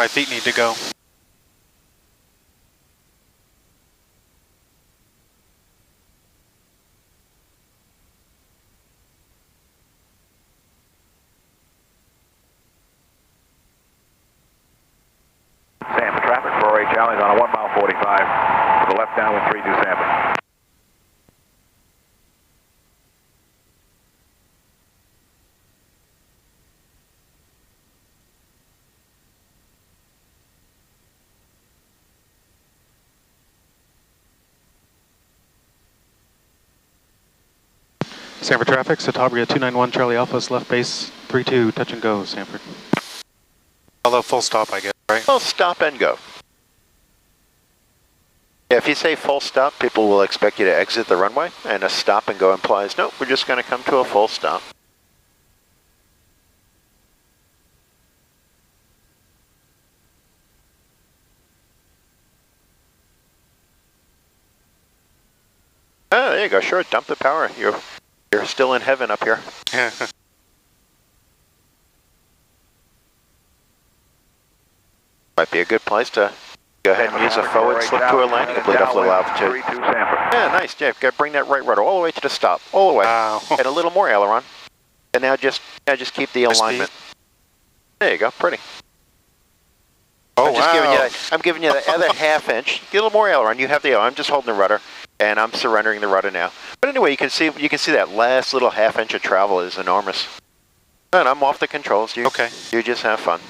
my feet need to go. Sanford traffic, 4-8 Charlie's on a 1 mile 45. To the left downwind 32 Sanford. Sanford traffic, Satabria 291 Charlie Alpha's left base 32, touch and go, Sanford. Although full stop, I guess, right? Full stop and go. Yeah, if you say full stop, people will expect you to exit the runway, and a stop and go implies, nope, we're just going to come to a full stop. Oh, there you go, sure, dump the power. You're still in heaven up here. Might be a good place to go ahead and use a forward slip to a landing and bleed off a little altitude. Yeah, nice, Jeff. Got to bring that right rudder all the way to the stop, all the way. Wow. And a little more aileron. And now just keep the alignment. There you go, pretty. Oh, I'm giving you the other half inch. Get a little more aileron. You have the aileron. I'm just holding the rudder, and I'm surrendering the rudder now. But anyway, you can see that last little half inch of travel is enormous. And I'm off the controls. You just have fun.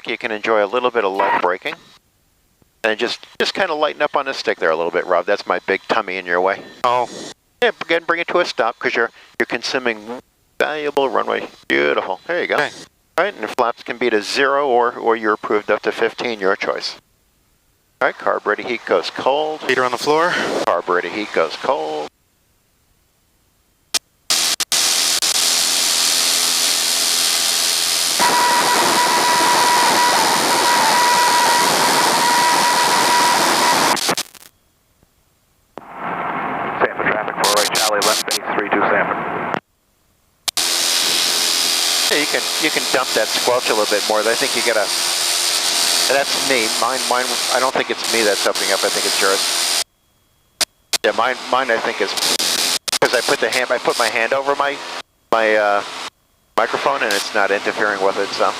You can enjoy a little bit of light braking. And just kind of lighten up on the stick there a little bit, Rob. That's my big tummy in your way. Oh. Yeah, again, bring it to a stop because you're consuming valuable runway. Beautiful. There you go. Okay. All right, and flaps can be to 0 or you're approved up to 15, your choice. All right, carb ready heat goes cold. Feet are on the floor. Carb ready heat goes cold. Left base 32 Sanford. Yeah, you can dump that squelch a little bit more. I think you gotta. That's me. Mine. I don't think it's me that's opening up. I think it's yours. Yeah, mine. I think is because I put my hand over my microphone and it's not interfering with it. So.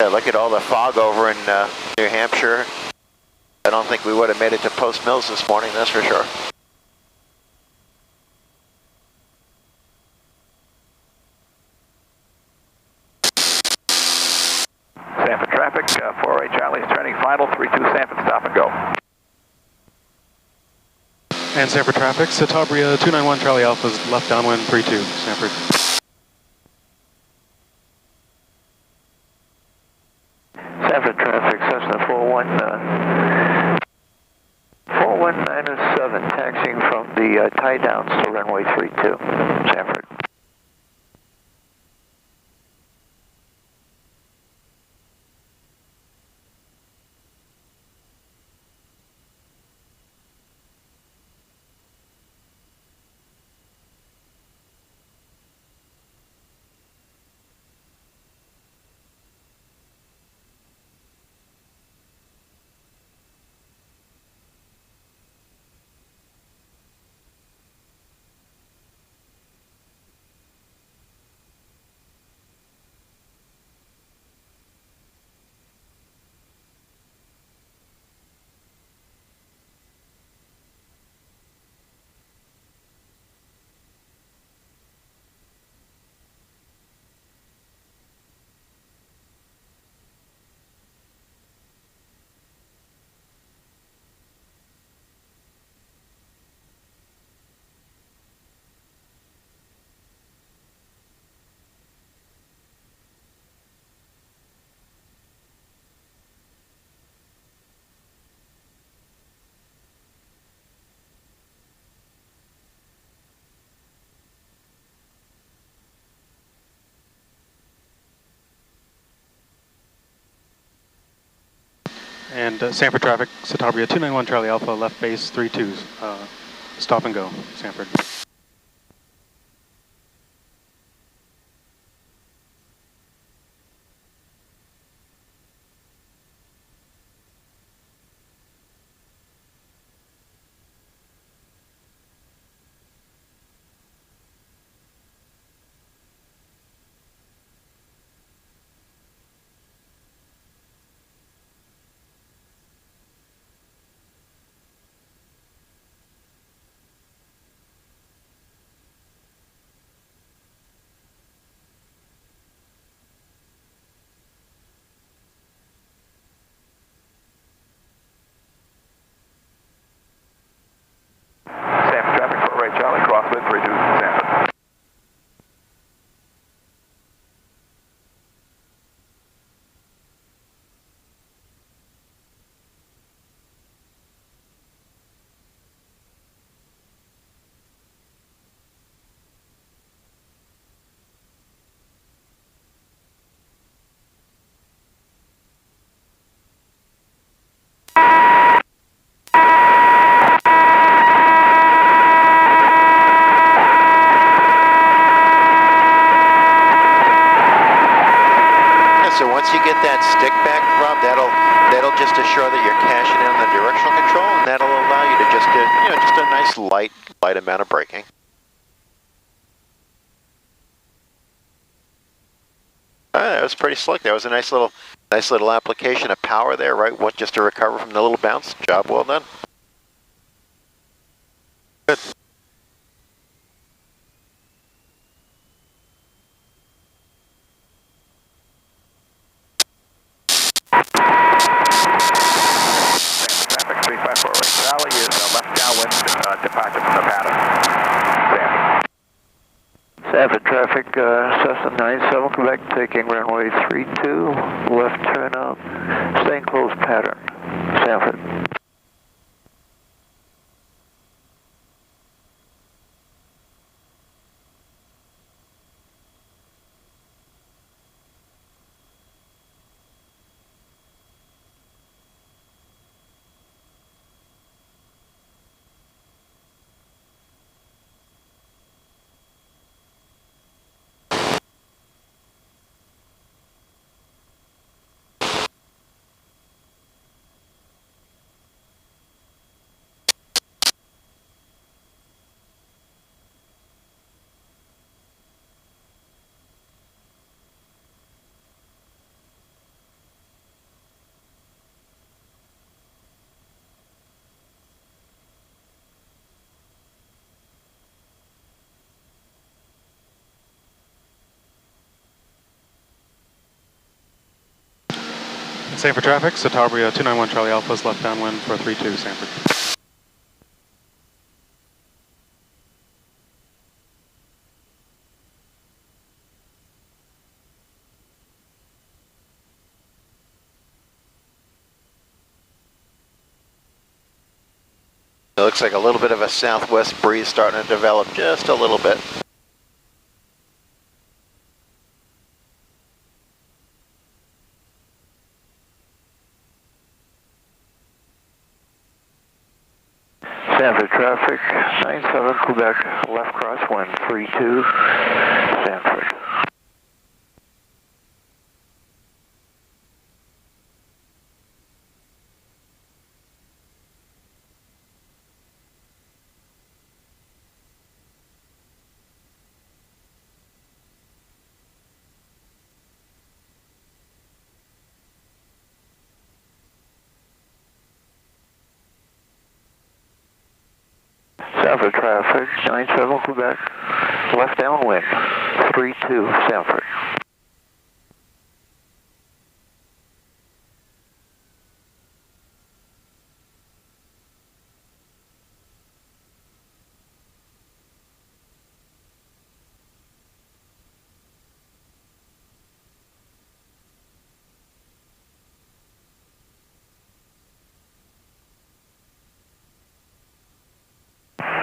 Yeah, look at all the fog over in New Hampshire. I don't think we would have made it to Post Mills this morning, that's for sure. Sanford traffic, 4-8 Charlie's turning final, 32 Sanford, stop and go. And Sanford traffic, Satabria 291 Charlie Alpha's left downwind 32, Sanford. Sanford traffic, Cessna 4197, taxiing from the tie downs to runway 32, Sanford. And Sanford traffic, Citabria 291 Charlie Alpha, left base 32, stop and go, Sanford. Sanford traffic, short right Charlie, crosswind 32 Sanford. So once you get that stick back, Rob, that'll just assure that you're cashing in the directional control, and that'll allow you to just do, just a nice light amount of braking. That was pretty slick. That was a nice little application of power there, right? What, just to recover from the little bounce. Job well done. Good. Traffic 354 right Charlie is left downwind departure from the pattern. Sanford traffic, Cessna 97 Quebec, taking runway 32, left turn out, staying close pattern. Sanford. Sanford traffic, Citabria 291 Charlie Alpha's left downwind for 32, Sanford. It looks like a little bit of a southwest breeze starting to develop just a little bit. Sanford traffic, 97 Quebec, left crosswind 32, Sanford. Sanford traffic, 97 Quebec, left downwind, 32, Sanford.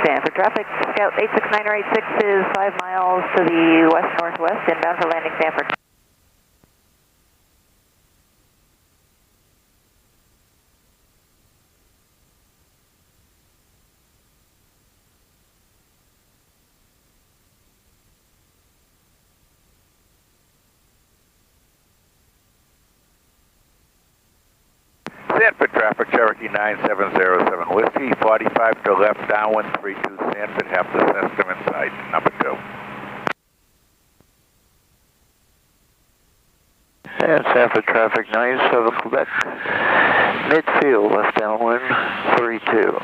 Sanford traffic, Scout 86986 is 5 miles to the west-northwest, inbound for landing Sanford. Sanford traffic, Cherokee 9707 Whiskey, 45 to left, downwind, 32 Sanford, half the system inside, number 2. And Sanford traffic 97 Quebec, midfield, left downwind, 32.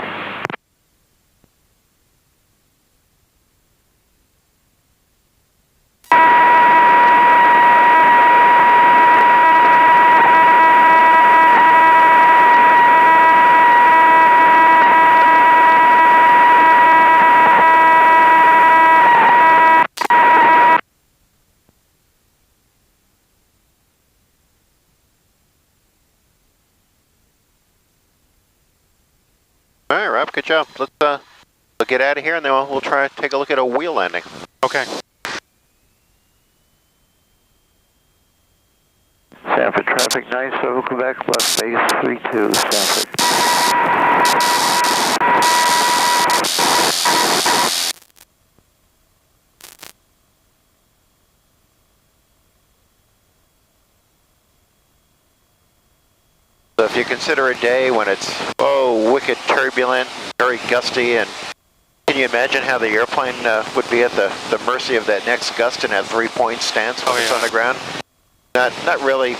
All right, Rob, good job. Let's we'll get out of here, and then we'll try to take a look at a wheel landing. Okay. Sanford traffic 97 Quebec, left base 32, Sanford. So if you consider a day when it's, wicked turbulent, very gusty, and can you imagine how the airplane would be at the mercy of that next gust and have 3-point stance when it's on the ground? Not really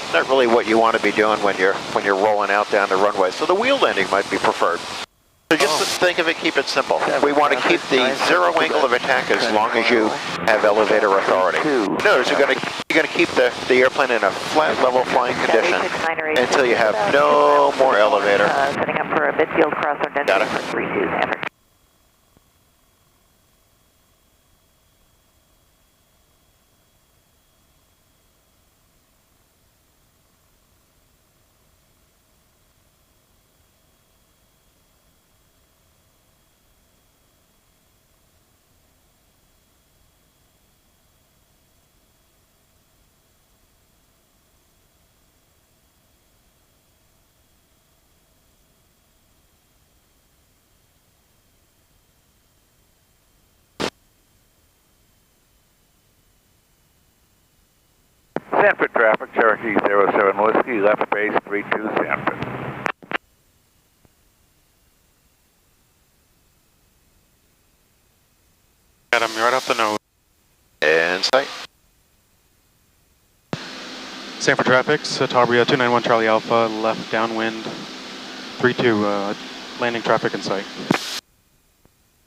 what you want to be doing when you're rolling out down the runway. So the wheel landing might be preferred. So just think of it, keep it simple. We want to keep the zero angle of attack as long as you have elevator authority. In other words, you're going to keep the airplane in a flat level flying condition until you have no more elevator. Setting up for a midfield crossover density for 32 Sanford. Sanford traffic, Cherokee 07 Whiskey, left base 32 Sanford. Got him right off the nose. And sight. Sanford traffic, Satabria 291 Charlie Alpha, left downwind, 32, landing traffic in sight.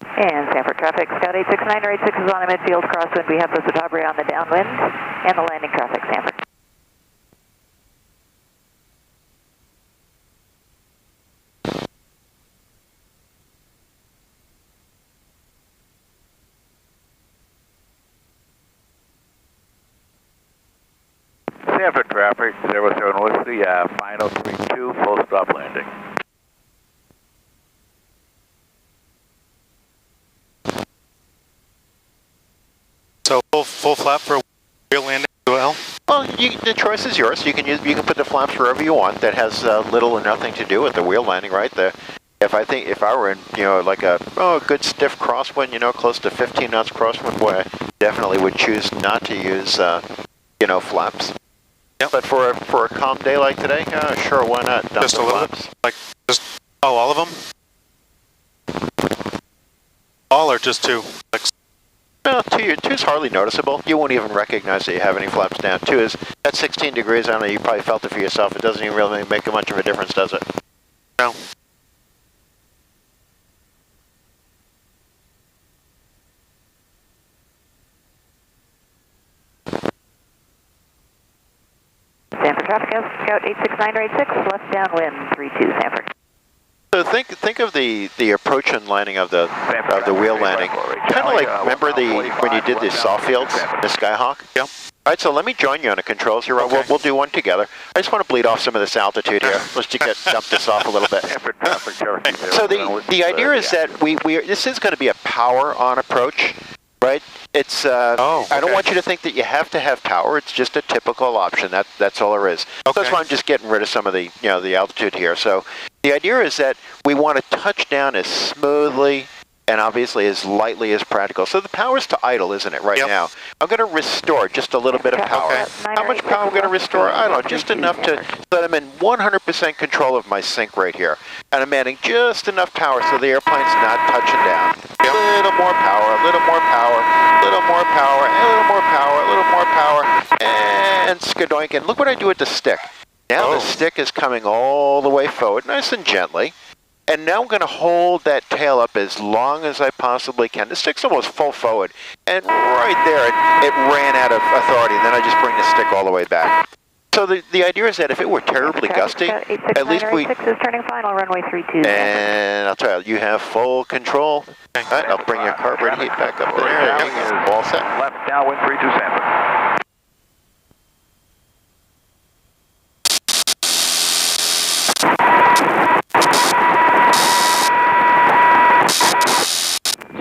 And Sanford traffic, Scout 869 or 86 is on a midfield crosswind. We have the Satabria on the downwind and the landing traffic, Sanford. Sanford traffic, 07 Whiskey, final 32, full stop landing. So full flap for a wheel landing as well? Well, the choice is yours. You can put the flaps wherever you want. That has little or nothing to do with the wheel landing, right? If I were in like a good stiff crosswind, close to 15 knots crosswind, boy, I definitely would choose not to use flaps. Yep. But for a calm day like today, sure, why not? Dump Just a little flaps. bit? All of them? All or just two? Well, two's hardly noticeable. You won't even recognize that you have any flaps down. 2 is at 16 degrees. I don't know, you probably felt it for yourself. It doesn't even really make much of a difference, does it? No. Sanford traffic, Scout 869 or 86, left downwind 32 Sanford. So think of the approach and landing of the wheel landing, kind of like remember when you did the soft fields, the Skyhawk. Yeah. All right, so let me join you on the controls here. Okay. We'll do one together. I just want to bleed off some of this altitude here. Let's just dump this off a little bit. So the idea is that this is going to be a power on approach, right? It's I don't want you to think that you have to have power. It's just a typical option. That's all there is. Okay. That's why I'm just getting rid of some of the the altitude here. So the idea is that we want to touch down as smoothly and obviously as lightly as practical. So the power's to idle, isn't it, right now? I'm going to restore just a little bit of power. How much power I'm going to restore? I don't know, just enough to so that I'm in 100% control of my sync right here. And I'm adding just enough power so the airplane's not touching down. A little more power, a little more power, a little more power, a little more power, a little more power, and skadoink. And look what I do with the stick. Now the stick is coming all the way forward, nice and gently. And now I'm going to hold that tail up as long as I possibly can. The stick's almost full forward. And right there, it ran out of authority. Then I just bring the stick all the way back. So the idea is that if it were terribly gusty, at least we... 86 is turning final, runway 32. And I'll tell you, you have full control. All right, I'll bring your carburetor heat back up in there. There you go. All set. Left downwind 32 Sanford.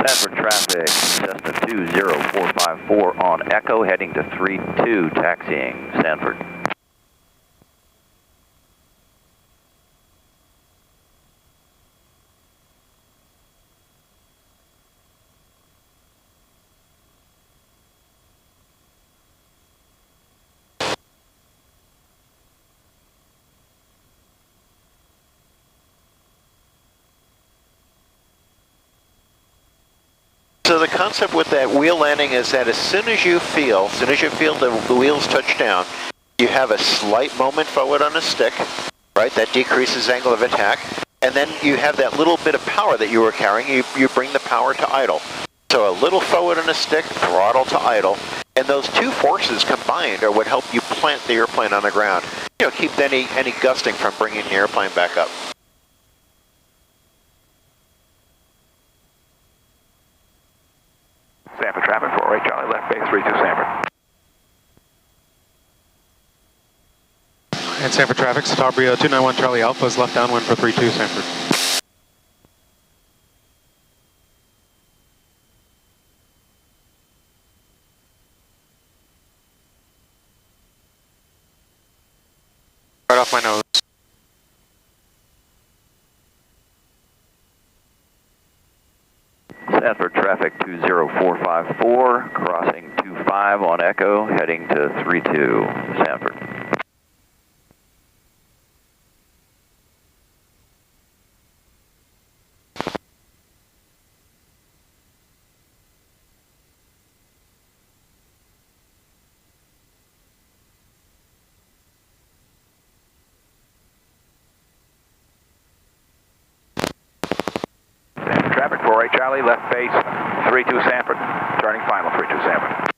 Sanford traffic, Cessna 20454 on Echo, heading to 32, taxiing Sanford. So the concept with that wheel landing is that as soon as you feel the wheels touch down, you have a slight moment forward on the stick, right? That decreases angle of attack. And then you have that little bit of power that you were carrying, you bring the power to idle. So a little forward on the stick, throttle to idle. And those two forces combined are what help you plant the airplane on the ground. You know, keep any gusting from bringing the airplane back up. Sanford traffic, 48 Charlie, left base 32 Sanford. And Sanford traffic, Citabria 291 Charlie Alpha is left downwind for 32 Sanford. Right off my nose. Sanford traffic 20454, crossing 25 on Echo, heading to 32 Sanford. Traffic 48 Charlie, left base 32 Sanford, turning final 32 Sanford.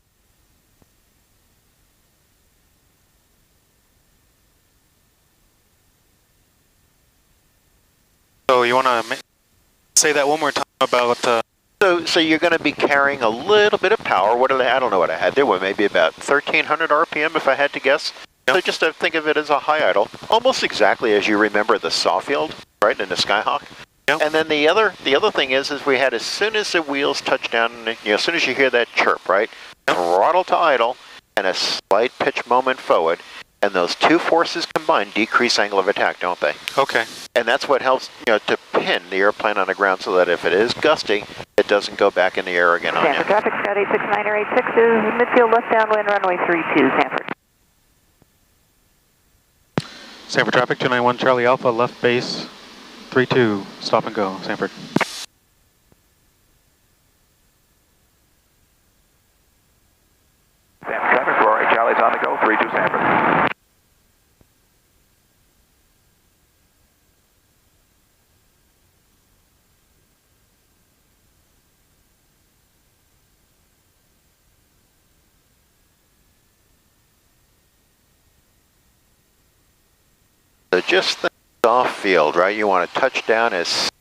So you want to say that one more time about... So you're going to be carrying a little bit of power. What did I don't know what I had there. Well, maybe about 1,300 RPM if I had to guess. Yep. So just to think of it as a high idle, almost exactly as you remember the Sawfield, right, in the Skyhawk. Yep. And then the other thing is we had as soon as the wheels touch down, you know, as soon as you hear that chirp, right, throttle to idle and a slight pitch moment forward, and those two forces combined decrease angle of attack, don't they? Okay. And that's what helps, you know, to pin the airplane on the ground so that if it is gusty, it doesn't go back in the air again on you. Sanford traffic, Scout 86986 is midfield left downwind, runway 32 Sanford. Sanford traffic 291 Charlie Alpha left base 32, stop and go, Sanford. Sanford traffic, 48 Charlie's on the go, 32 Sanford. So just think soft field, right? You want to touch down as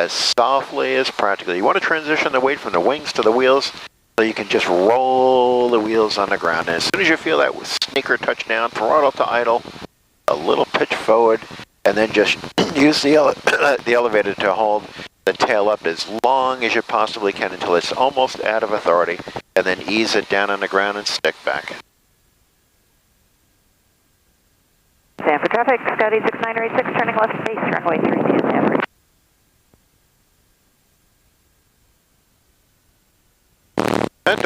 softly as practical. You want to transition the weight from the wings to the wheels so you can just roll the wheels on the ground. And as soon as you feel that sneaker touch down, throttle to idle, a little pitch forward, and then just use the elevator to hold the tail up as long as you possibly can until it's almost out of authority, and then ease it down on the ground and stick back. Sanford traffic, Scout 86986, turning left base, runway 32 Sanford.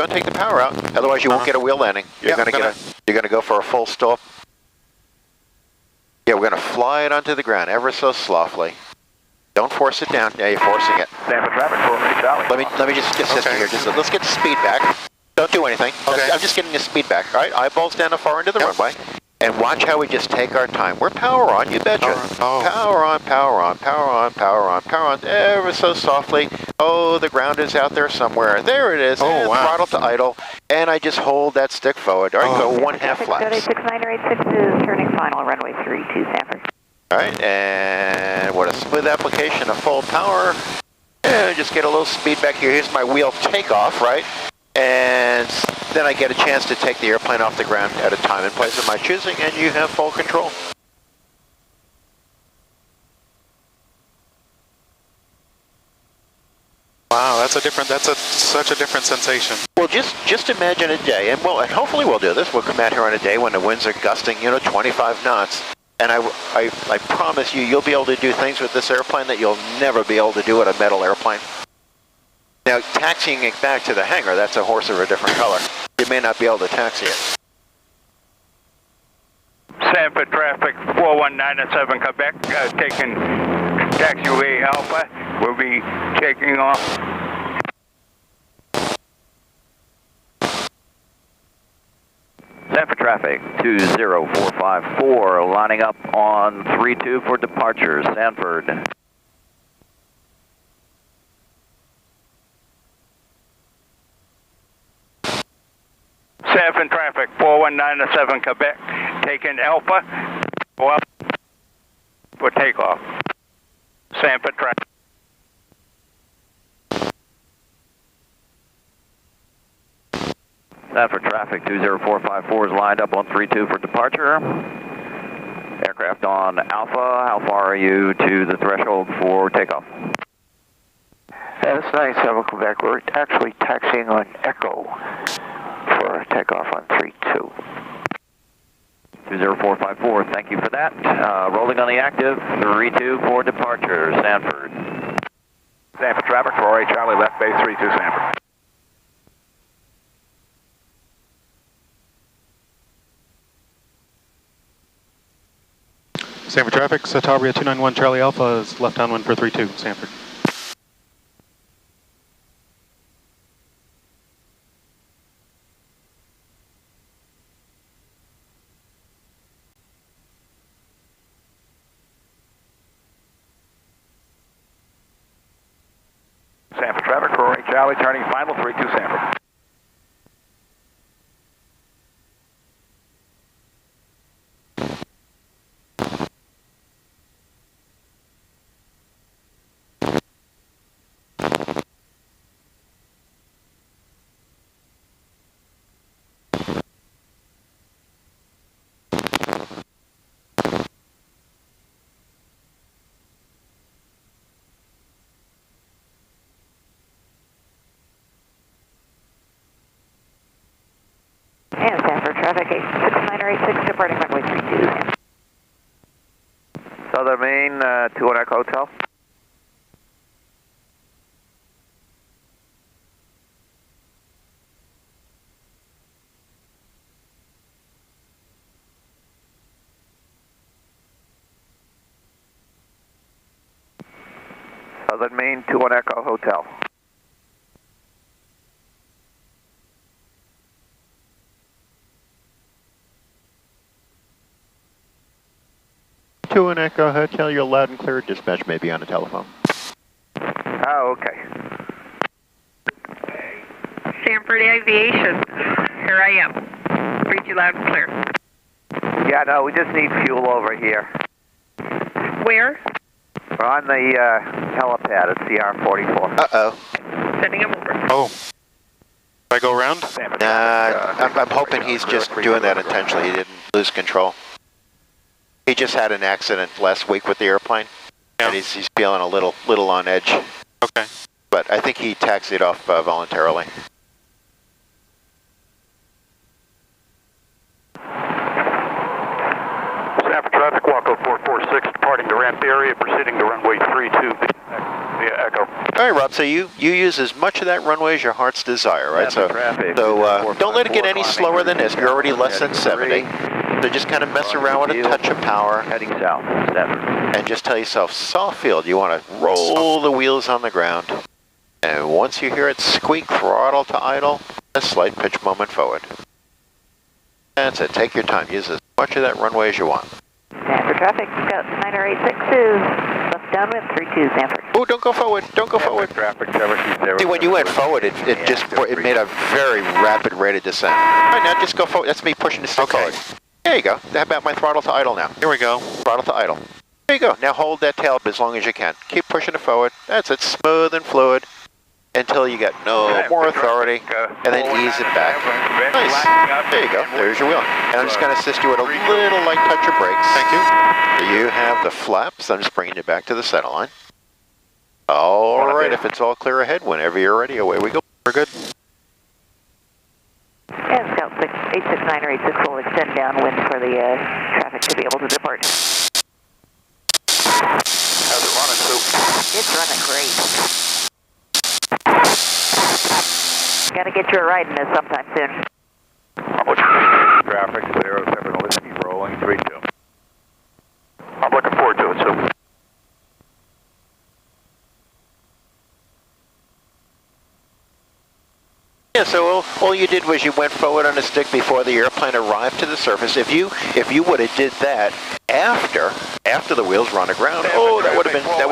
Don't take the power out. Otherwise, you won't get a wheel landing. You're gonna go for a full stop. Yeah, we're gonna fly it onto the ground ever so softly. Don't force it down. Yeah, you're forcing it. Stand for traffic for Charlie. Let me just assist you here. Just let's get the speed back. Don't do anything. Okay. I'm just getting the speed back. All right, eyeballs down the far end of the runway. And watch how we just take our time. We're power on, you betcha. Power on, power on, power on, power on, power on, ever so softly. Oh, the ground is out there somewhere. There it is. Oh, wow. Throttle to idle. And I just hold that stick forward. All right, go 1/2 flaps. 86986 is turning final, runway 32, Sanford. All right, and what a smooth application of full power. And just get a little speed back here. Here's my wheel takeoff, right? And then I get a chance to take the airplane off the ground at a time and place of my choosing, and you have full control. Wow, that's such a different sensation. Well, just imagine a day, and hopefully we'll do this. We'll come out here on a day when the winds are gusting, 25 knots. And I promise you, you'll be able to do things with this airplane that you'll never be able to do with a metal airplane. Now, taxiing it back to the hangar, that's a horse of a different color. You may not be able to taxi it. Sanford traffic 4197 Quebec, taking taxiway Alpha. We'll be taking off. Sanford traffic 20454, lining up on 32 for departure, Sanford. Sanford traffic 4197 Quebec, taking Alpha for takeoff. Sanford traffic. Sanford traffic 20454 is lined up on 32 for departure. Aircraft on Alpha, how far are you to the threshold for takeoff? That's 97 Quebec. We're actually taxiing on Echo for takeoff on 32. 20454, thank you for that. Rolling on the active, 32 for departure, Sanford. Sanford traffic 48 Charlie, left base 32 Sanford. Sanford traffic, Tailwheel 291 Charlie Alpha is left downwind for 32, Sanford. Sanford traffic 48 Charlie, turning final 32 Sanford. And Sanford traffic 86986 departing runway 32. Southern Maine, 2 on Echo Hotel. Southern Maine, 2 on Echo Hotel. To an Echo Hotel, you're loud and clear. Dispatch may be on the telephone. Oh, okay. Sanford Aviation, here I am. Read you loud and clear. Yeah, no, we just need fuel over here. Where? We're on the helipad at CR44. Uh-oh. Sending him over. Oh. Should I go around? I'm hoping he's just doing that intentionally. He didn't lose control. He just had an accident last week with the airplane, and he's feeling a little on edge. Okay. But I think he taxied off voluntarily. Sanford traffic, Waco 446, departing the ramp area, proceeding to runway 32. Yeah. Echo. All right, Rob, so you use as much of that runway as your heart's desire, right? So don't let it get any slower than this. You're already less than 70. So just kind of mess around with a touch of power. Heading south, 7. And just tell yourself, soft field, you want to roll the wheels on the ground. And once you hear it squeak, throttle to idle, a slight pitch moment forward. That's it, take your time. Use as much of that runway as you want. Sanford traffic, Scout 9086 is left downwind 32 Sanford. Oh, don't go forward, don't go forward. Traffic 730. See, when you went forward, it made a very rapid rate of descent. All right, now just go forward. That's me pushing the stick forward. There you go. How about my throttle to idle now? Here we go. Throttle to idle. There you go. Now hold that tail up as long as you can. Keep pushing it forward. That's it. Smooth and fluid until you get no more authority, and then ease it back. Nice. There you go. There's your wheel. And I'm just going to assist you with a little light touch of brakes. Thank you. You have the flaps. I'm just bringing you back to the center line. All right. If it's all clear ahead, whenever you're ready, away we go. We're good. And Scout 869 or 86 will extend downwind for the traffic to be able to depart. How's it running, Sue? It's running great. Gotta get you a ride in this sometime soon. Traffic 07 Whiskey rolling 32. I'm looking forward to it, Sue. Yeah, so all you did was you went forward on a stick before the airplane arrived to the surface. If you would have did that after the wheels were on the ground, oh, that would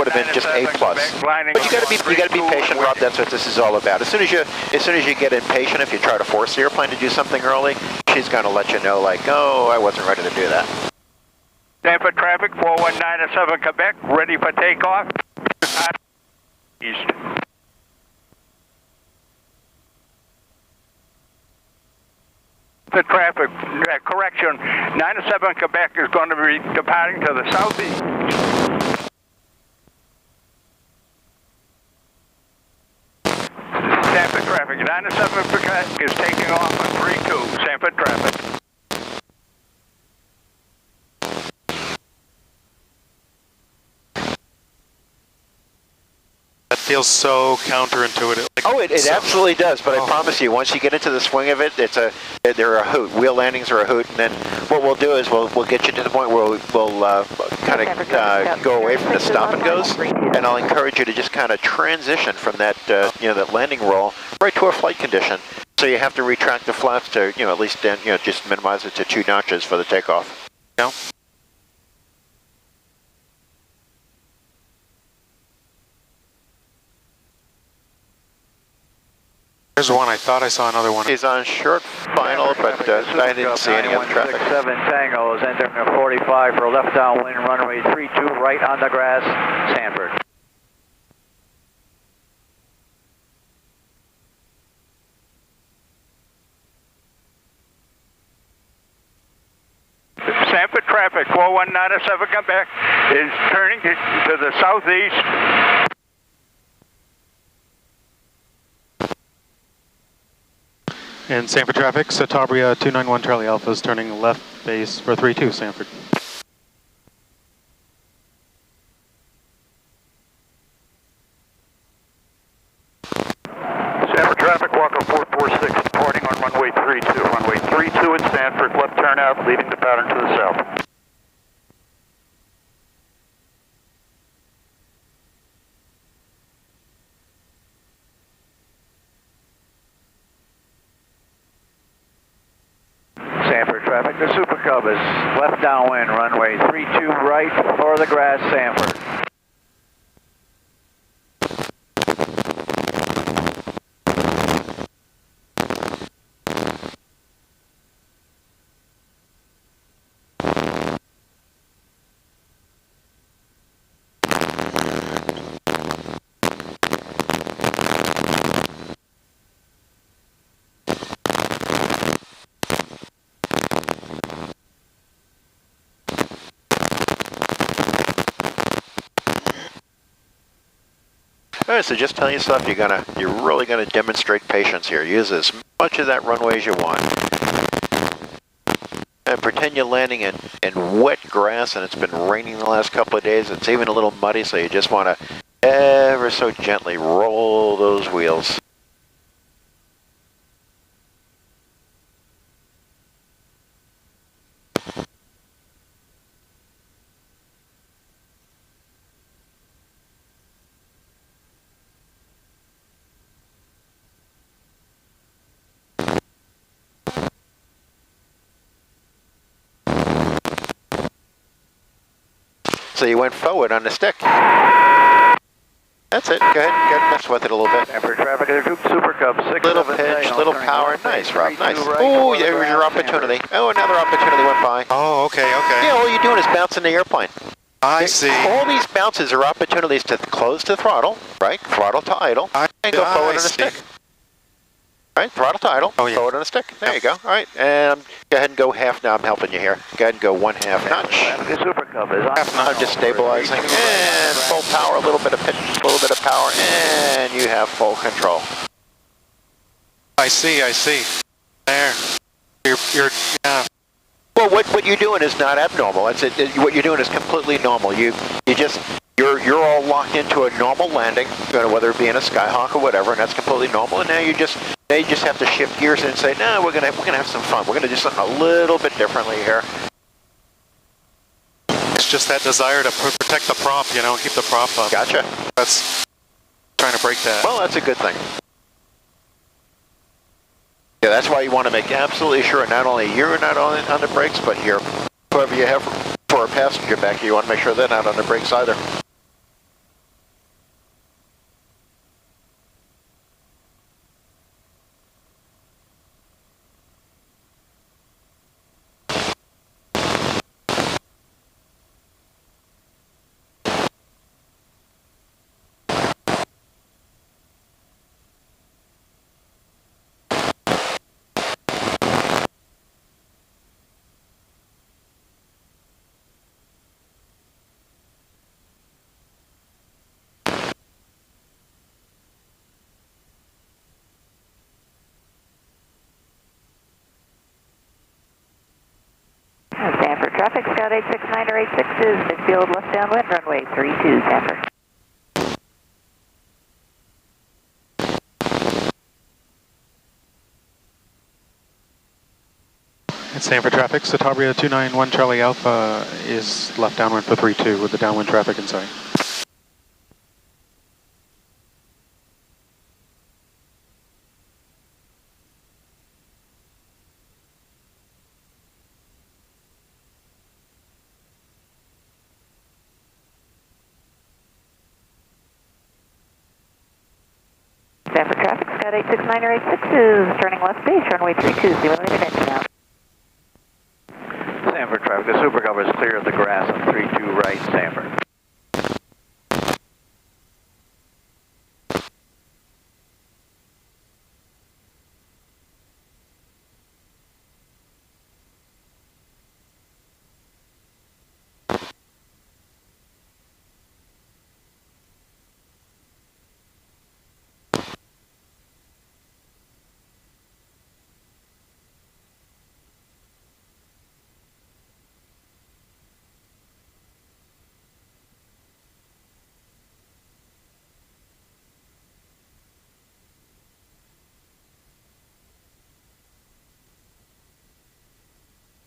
have been just A+. But you got to be patient, Rob. That's what this is all about. As soon as you get impatient, if you try to force the airplane to do something early, she's going to let you know, like, oh, I wasn't ready to do that. Sanford traffic 4197 Quebec, ready for takeoff. East. The traffic, correction, 97 Quebec is going to be departing to the southeast. Sanford traffic, 97 Quebec is taking off on 32, Sanford traffic. That feels so counterintuitive. Like, Oh, it absolutely does, but I promise you, once you get into the swing of it, they're a hoot. Wheel landings are a hoot, and then what we'll do is we'll get you to the point where we'll kind of go away from the stop and goes, and I'll encourage you to just kind of transition from that that landing roll right to a flight condition. So you have to retract the flaps to at least just minimize it to 2 notches for the takeoff. Yeah. There's one. I thought I saw another one. He's on short final, but I didn't see any other traffic. 7 Tango is entering a 45 for left downwind, runway 32 right on the grass, Sanford. Sanford traffic 4197 Quebec is turning to the southeast. And Sanford traffic, Satabria 291 Charlie Alpha is turning left base for 32 Sanford. Sanford traffic, Walker 446, departing on runway 32. Runway 32 at Sanford, left turnout, leading the pattern to the south. Sanford traffic, the Super Cub is left downwind, runway 32 right for the grass, Sanford. All right, so just tell yourself you're really gonna demonstrate patience here. Use as much of that runway as you want. And pretend you're landing in wet grass and it's been raining the last couple of days. It's even a little muddy, so you just want to Ever so gently roll those wheels. So you went forward on the stick. That's it. Go ahead, mess with it a little bit. Sanford traffic, Super Cub, 6 Little pitch, little power. Nice, Rob. Nice. Oh, there's your opportunity. Oh, another opportunity went by. Oh, okay, okay. Yeah, all you're doing is bouncing the airplane. I see. All these bounces are opportunities to close to throttle, right? Throttle to idle, and go forward on a stick. Right, throttle to idle, forward on a stick. There you go. All right, and go ahead and go half now. I'm helping you here. Go ahead and go 1/2 notch. The Super Cub is on. I'm just stabilizing. And full power, a little bit of pitch, a little bit of power, and you have full control. I see. There. Yeah. Well, what you're doing is not abnormal. It's what you're doing is completely normal. You're all locked into a normal landing, whether it be in a Skyhawk or whatever, and that's completely normal. And now you just have to shift gears and say, no, we're gonna have some fun. We're gonna do something a little bit differently here. It's just that desire to protect the prop, keep the prop up. Gotcha. That's trying to break that. Well, that's a good thing. Yeah, that's why you want to make absolutely sure not only you're not on the brakes, but whoever you have for a passenger back here, you want to make sure they're not on the brakes either. Sanford traffic, Scout 869 or 86 is midfield left downwind, runway 32, Sanford. It's Sanford traffic, Citabria 291 Charlie Alpha is left downwind for 32 with the downwind traffic in sight. Sanford traffic, Scout 869 or 86 is turning left base, runway 32, 0 limited engine out. Sanford traffic, the Super Cub is clear of the grass on 32 right, Sanford.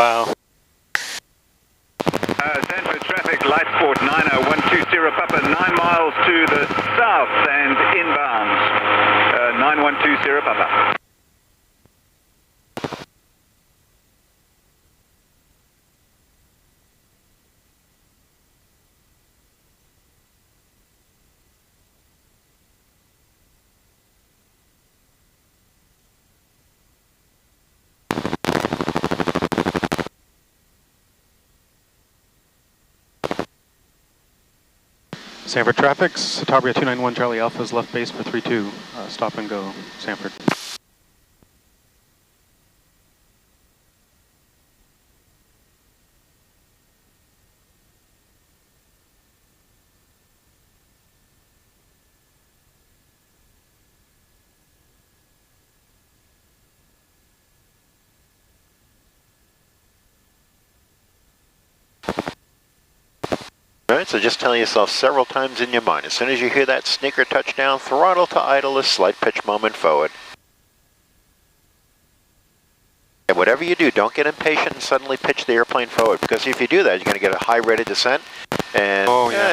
Wow. Sanford traffic, light sport 90120 Papa, 9 miles to the south and inbound. 9120 Papa. Sanford traffic, Citabria 291 Charlie Alpha is left base for 32. Stop and go, Sanford. Alright, so just tell yourself several times in your mind, as soon as you hear that sneaker touchdown, throttle to idle a slight pitch moment forward. And whatever you do, don't get impatient and suddenly pitch the airplane forward, because if you do that, you're going to get a high rate of descent, and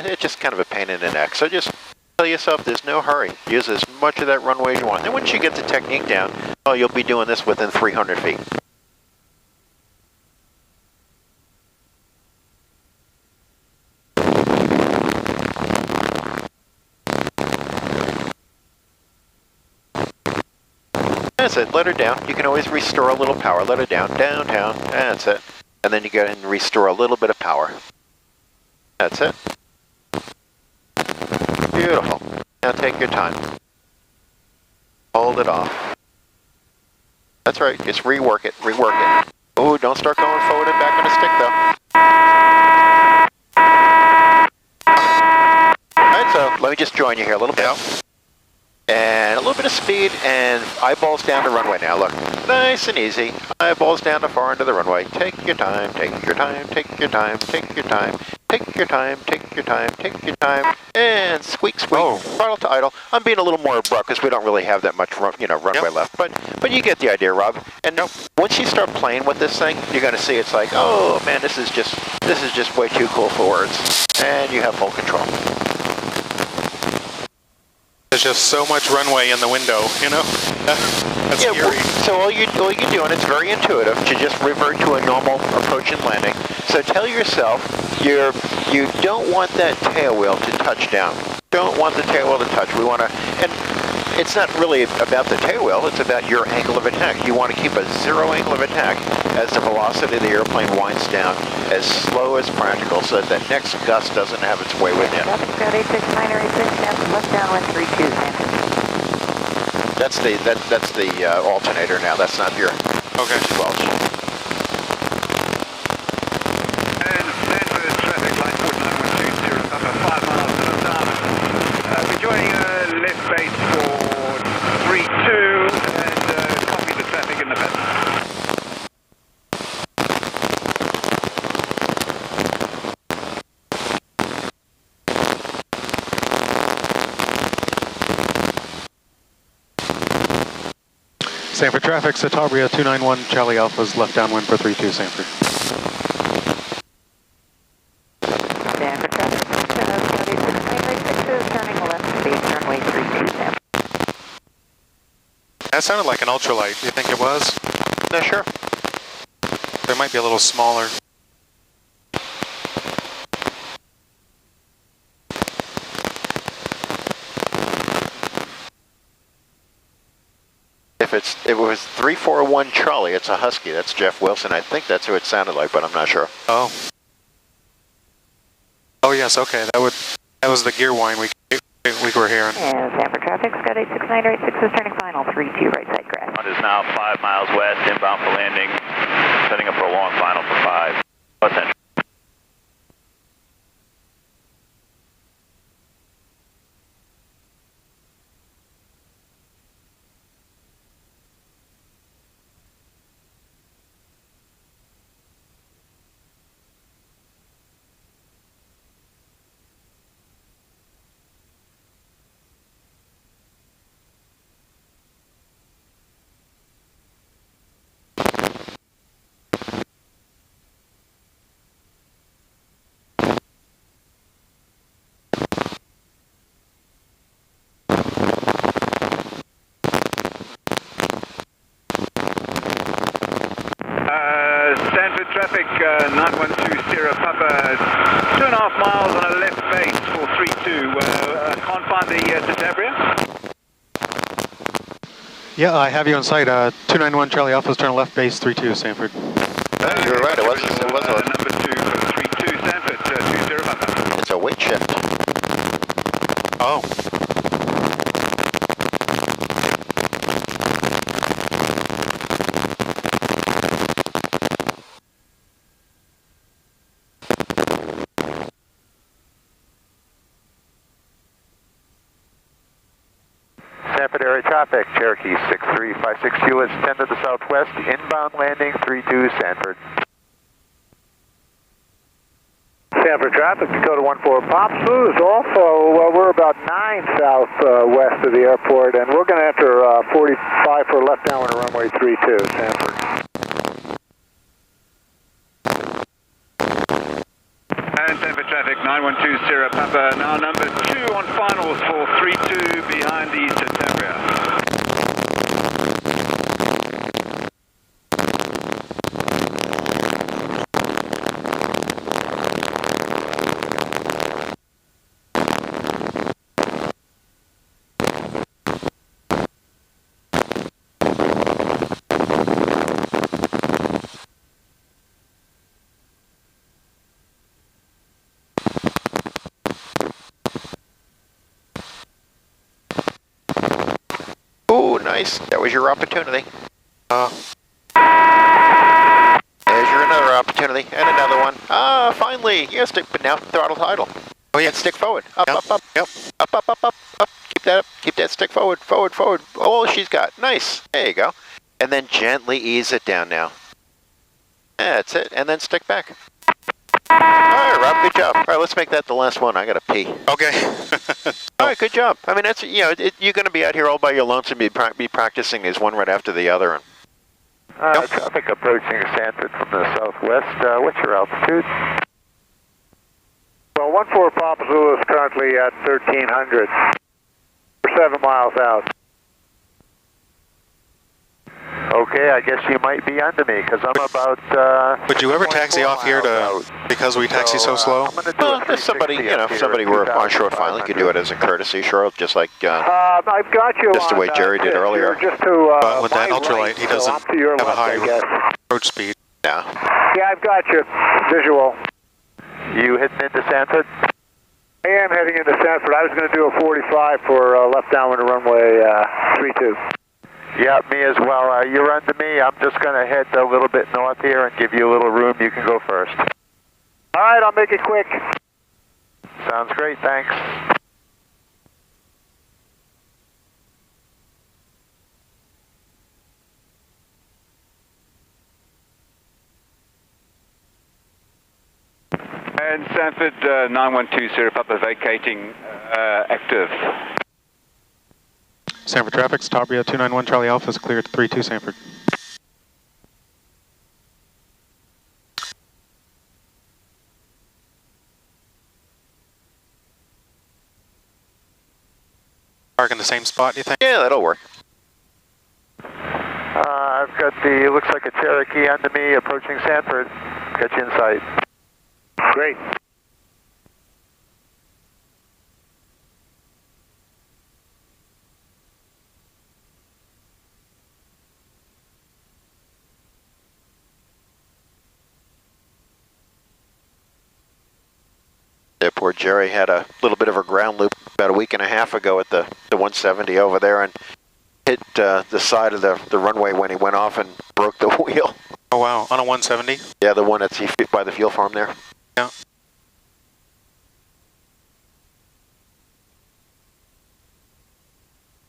it's just kind of a pain in the neck. So just tell yourself there's no hurry. Use as much of that runway as you want. Then once you get the technique down, you'll be doing this within 300 feet. That's it, let her down. You can always restore a little power. Let her down, down, down. That's it. And then you go ahead and restore a little bit of power. That's it. Beautiful. Now take your time. Hold it off. That's right, just rework it, rework it. Oh, don't start going forward and back on the stick though. Alright, so let me just join you here a little bit. And a little bit of speed and eyeballs down the runway now. Look, nice and easy. Eyeballs down the far end of the runway. Take your time, take your time, take your time, take your time, take your time, take your time, take your time, and squeak, squeak, throttle to idle. I'm being a little more abrupt because we don't really have that much runway left, but you get the idea, Rob. And once you start playing with this thing, you're going to see it's like, oh man, this is just way too cool for words, and you have full control. There's just so much runway in the window, you know? That's scary. So all you do, and it's very intuitive, to just revert to a normal approach and landing. So tell yourself you don't want that tail wheel to touch down. Don't want the tail wheel to touch. We want to, and it's not really about the tail wheel, it's about your angle of attack. You want to keep a zero angle of attack as the velocity of the airplane winds down as slow as practical so that the next gust doesn't have its way with you. Scout 869 or 86, left downwind 32, That's the alternator now, that's not your squelch. And Stanford traffic line 49120, Papa 5 miles to the south. We're joining left base for 32 and copy the traffic in the pattern. Sanford traffic, Tailwheel 291, Charlie Alpha's left downwind for 32, Sanford. Sanford traffic, Scout 869 is turning left base runway 32, Sanford. That sounded like an ultralight. Do you think it was? No, sure. They might be a little smaller. If it was 341 Charlie, it's a Husky. That's Jeff Wilson. I think that's who it sounded like, but I'm not sure. Oh. Oh yes, okay. That was the gear whine we were hearing. And Sanford traffic, Scout 869 or 86 is turning final 32 right side grass. It is now 5 miles west, inbound for landing, setting up for a long final for 5. Plus entry. Stanford traffic 9120 Papa, 2.5 miles on a left base for 32. Can't find the Tatabria? Yeah, I have you on site. 291 Charlie Alpha's turn left base 32, Sanford. You're right, it was number 2 for 32 Stanford 20 Papa. it's a weight shift. Oh. Stanford area traffic, Cherokee 63562 is 10 to the southwest, inbound landing 32 Stanford. Stanford traffic, Dakota 14 Pop Smooth. Also, we're about 9 southwest of the airport, and we're going to enter 45 for left downwind to runway 32, Sanford. And Sanford traffic 9120 Papa, now number 2 on finals for 32 behind the Tailwheel. Ooh, nice. That was your opportunity. There's your another opportunity, and another one. Ah, finally. Yeah, stick, but now throttle idle. Oh yeah, stick forward. Up, Yep. up. Yep. Up. Keep that up. Keep that stick forward. Oh, she's got. Nice. There you go. And then gently ease it down now. That's it. And then stick back. All right, Rob, good job. All right, let's make that the last one. I got to pee. Okay. All right, good job. I mean, that's, you know, you're going to be out here all by your lonesome, be practicing these one right after the other. And Traffic approaching Sanford from the southwest. What's your altitude? Well, 14 Papa Zulu is currently at 1300. We're 7 miles out. Okay, I guess you might be under me because I'm about. Would you ever taxi off here because we taxi so slow? well, if somebody, you know, if somebody were on short finally could do it as a courtesy, sure, just like I've got you just the way Jerry did earlier. Just to, But with that my ultralight, right, he doesn't so I'm to your have a left, I high guess. approach speed. Yeah. Yeah, I've got you. Visual. You heading into Sanford? I am heading into Sanford. I was going to do a 45 for left downwind to runway 32. Yeah, me as well. You're under me. I'm just going to head a little bit north here and give you a little room. You can go first. All right, I'll make it quick. Sounds great. Thanks. And Sanford 9120 Papa vacating active. Sanford traffic, Tabria 291 Charlie Alpha is clear at 32 Sanford. Park in the same spot, you think? Yeah, that'll work. I've got the, looks like a Cherokee under me approaching Sanford. Got you in sight. Great. Yeah, poor Jerry had a little bit of a ground loop about a week and a half ago at the 170 over there and hit the side of the runway when he went off and broke the wheel. Oh wow, on a 170? Yeah, the one that's by the fuel farm there. Yeah.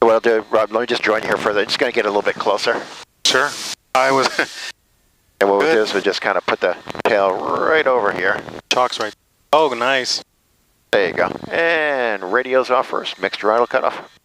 What I'll do, Rob, let me just join you here further. I'm just going to get a little bit closer. Sure. I was... And what we'll do is we'll just kind of put the tail right over here. Chalk's right. Oh, nice. There you go. And radio's off first. Mixed throttle cutoff.